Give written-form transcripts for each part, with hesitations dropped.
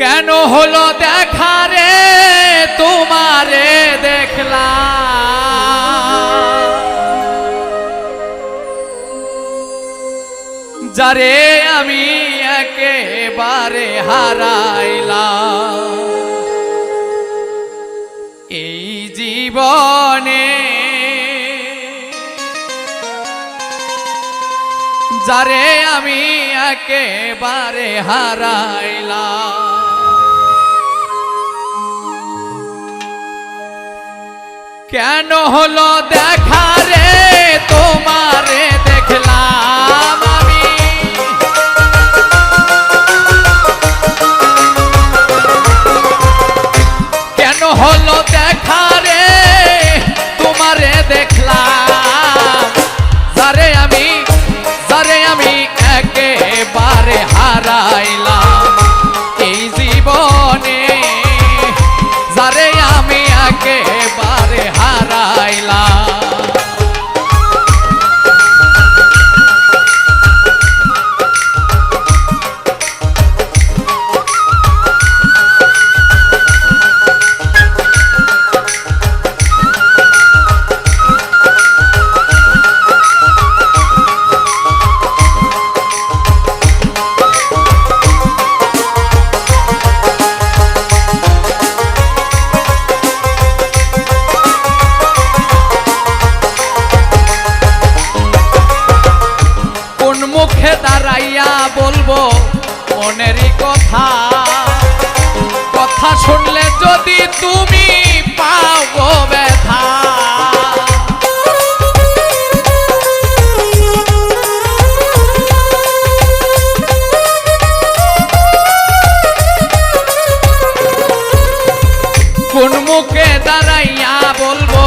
কেন হলো দেখা রে তোমারে দেখলাম, যারে আমি একেবারে হারাইলাম এই জীবনে, যারে আমি একেবারে হারাইলাম। কেন হলো দেখা রে তোমারে দেখলাম আমি, কেন হলো দেখা রে তোমারে দেখলাম, যারে আমি একেবারে হারাইলাম এই জীবনে, যারে আমি একেবারে হারাইলাম। মুখে দাঁড়াইয়া বলবো মনেরই কথা, কথা শুনলে যদি তুমি পাও গো ব্যথা, কোন মুখে দাঁড়াইয়া বলবো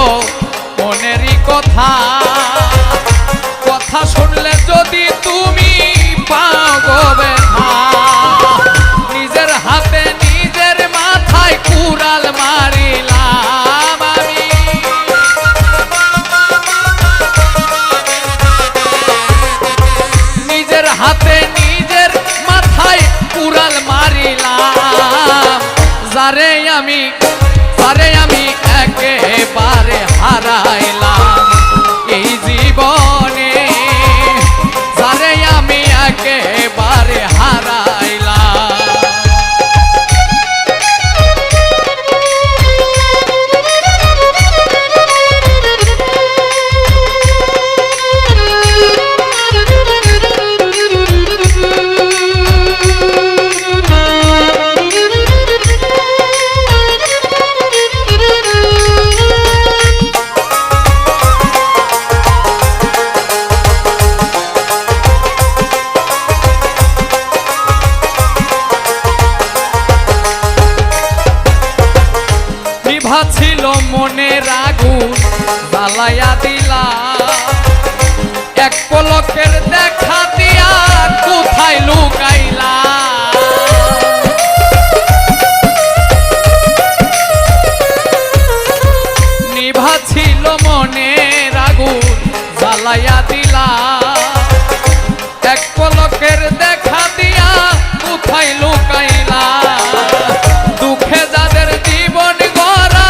মনেরই কথা, কথা শুনলে যদি তুমি পাও গো ব্যথা, নিজের হাতে নিজের মাথায় কুড়াল মারিলাম আমি, নিজের হাতে নিজের মাথায় কুড়াল মারিলাম, যারে আমি একেবারে হারাইলাম এই জীবনে, যারে আমি একেবারে হারাইলাম। ছিল মনের আগুন জ্বালাইয়া দিলা, এক পলকের দেখা দিয়া কোথায় লুকাইলা, নিভা ছিল মনের আগুন জ্বালাইয়া দিলা, এক পলকের দেখা দিয়া কোথায় লুকাইলা, দুঃখে যাদের জীবন গড়া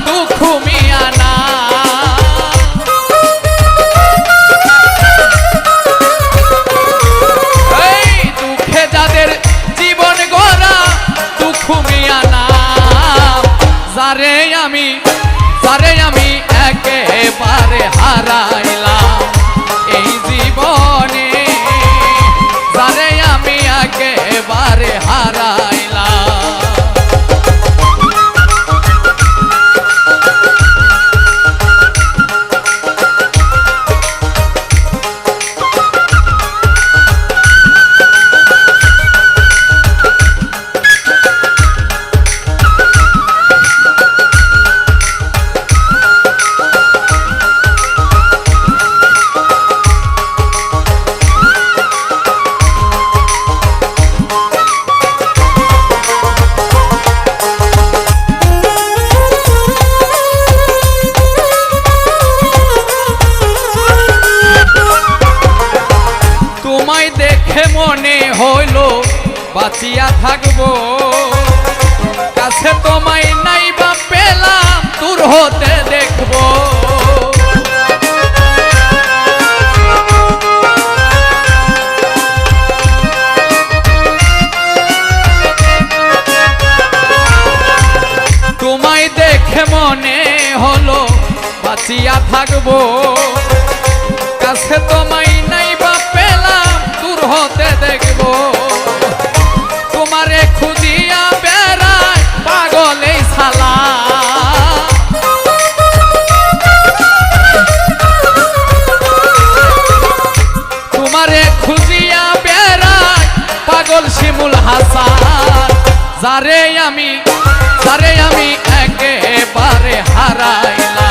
দুঃখ মিয়া না, এই দুঃখে যাদের জীবন গড়া দুঃখ মিয়া না, যারে আমি একেবারে হারাইলাম এই জীবনে, যারে আমি একেবারে হারাইলাম। মনে হইল বাঁচিয়া থাকবো। মনে হলো বাঁচিয়া থাকবো, কাছে তোমায় নাই বা পেলাম দূর হতে দেখবো। তোমারে খুঁজিয়া বেড়ায় পাগল এই শালা, তোমারে খুঁজিয়া বেড়ায় পাগল শিমুল হাসান। যারে আমি একেবারে হারাইলাম।